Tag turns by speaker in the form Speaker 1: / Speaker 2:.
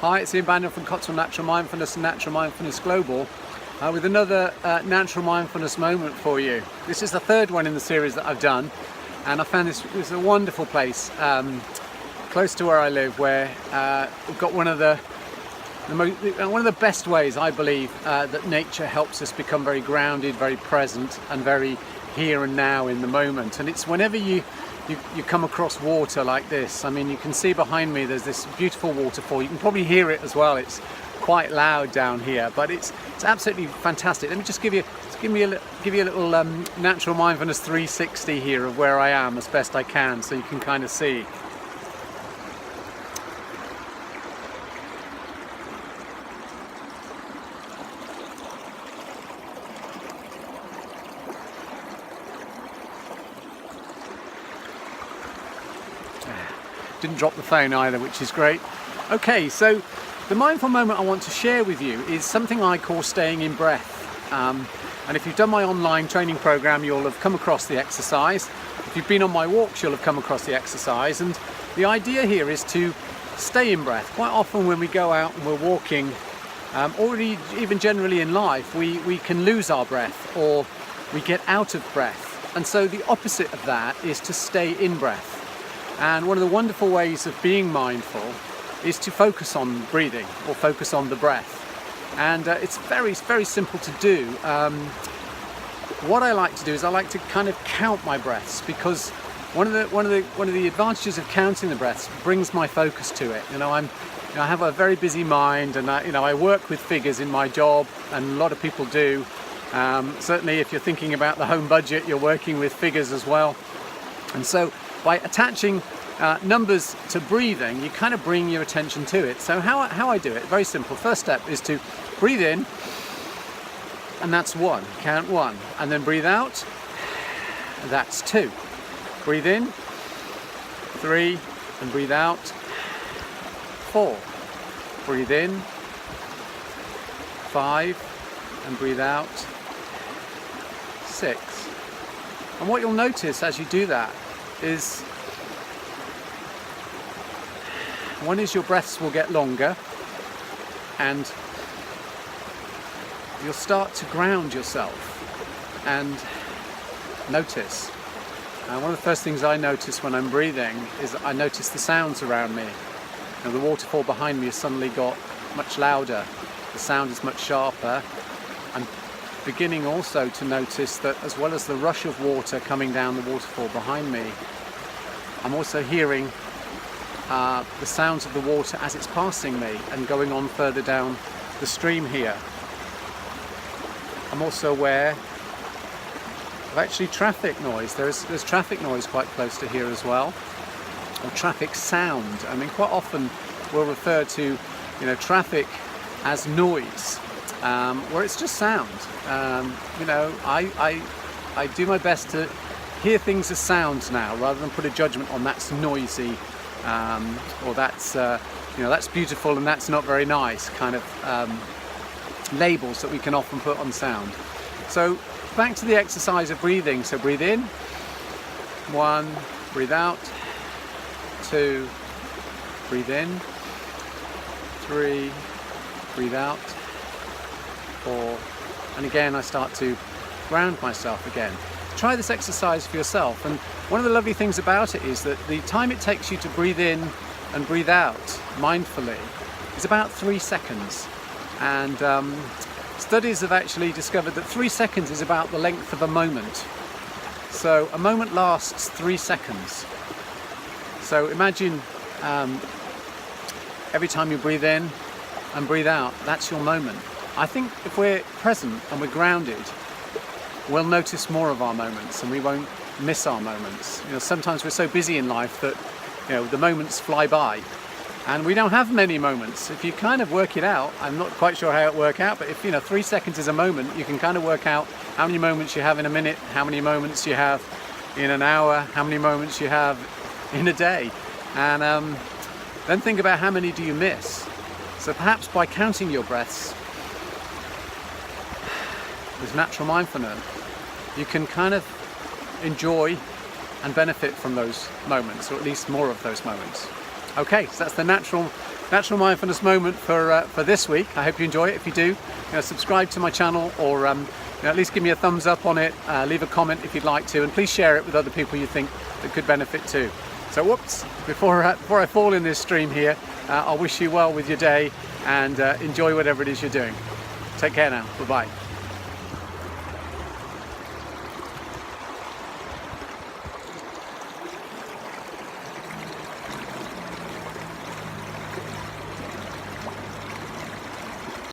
Speaker 1: Hi, it's Ian Banyard from Cotswolds Natural Mindfulness and Natural Mindfulness Global with another Natural Mindfulness moment for you. This is the third one in the series that I've done, and I found this is a wonderful place close to where I live, where we've got one of the best ways, I believe, that nature helps us become very grounded, very present, and very here and now in the moment. And it's whenever you come across water like this. I mean, you can see behind me there's this beautiful waterfall. You can probably hear it as well. It's quite loud down here, but it's absolutely fantastic. Let me just give you a little natural mindfulness 360 here of where I am as best I can, so you can kind of see. Didn't drop the phone either, which is great. Okay, so the mindful moment I want to share with you is something I call staying in breath. And if you've done my online training program, you'll have come across the exercise. If you've been on my walks, you'll have come across the exercise. And the idea here is to stay in breath. Quite often when we go out and we're walking, or even generally in life, we can lose our breath or we get out of breath. And so the opposite of that is to stay in breath. And one of the wonderful ways of being mindful is to focus on breathing or focus on the breath. And it's very, very simple to do. What I like to do is I like to kind of count my breaths, because one of the advantages of counting the breaths brings my focus to it. I have a very busy mind, and I work with figures in my job, and a lot of people do. Certainly, if you're thinking about the home budget, you're working with figures as well. And so, by attaching numbers to breathing, you kind of bring your attention to it. So how I do it, very simple. First step is to breathe in, and that's 1, count 1. And then breathe out, that's 2. Breathe in, 3, and breathe out, 4. Breathe in, 5, and breathe out, 6. And what you'll notice as you do that is, one is your breaths will get longer, and you'll start to ground yourself and notice. One of the first things I notice when I'm breathing is I notice the sounds around me. The waterfall behind me has suddenly got much louder. The sound is much sharper. I'm beginning also to notice that, as well as the rush of water coming down the waterfall behind me, I'm also hearing the sounds of the water as it's passing me and going on further down the stream here. I'm also aware of actually traffic noise. There's traffic noise quite close to here as well, or traffic sound. I mean, quite often we'll refer to traffic as noise, where it's just sound. I do my best to hear things as sounds now, rather than put a judgment on that's noisy, or that's beautiful and that's not very nice, kind of labels that we can often put on sound. So back to the exercise of breathing. So breathe in, 1, breathe out, 2, breathe in, 3, breathe out, 4, and again I start to ground myself again. Try this exercise for yourself, and one of the lovely things about it is that the time it takes you to breathe in and breathe out mindfully is about 3 seconds. And studies have actually discovered that 3 seconds is about the length of a moment. So a moment lasts 3 seconds. So imagine every time you breathe in and breathe out, that's your moment. I think if we're present and we're grounded, we'll notice more of our moments and we won't miss our moments. Sometimes we're so busy in life that the moments fly by, and we don't have many moments. If you kind of work it out, I'm not quite sure how it works out, but if 3 seconds is a moment, you can kind of work out how many moments you have in a minute, how many moments you have in an hour, how many moments you have in a day, and then think about how many do you miss. So perhaps by counting your breaths with natural mindfulness, you can kind of enjoy and benefit from those moments, or at least more of those moments. Okay, so that's the natural natural mindfulness moment for this week. I hope you enjoy it. If you do, subscribe to my channel, or at least give me a thumbs up on it. Leave a comment if you'd like to, and please share it with other people you think that could benefit too. So whoops, before I fall in this stream here, I'll wish you well with your day, and enjoy whatever it is you're doing. Take care now. Bye-bye.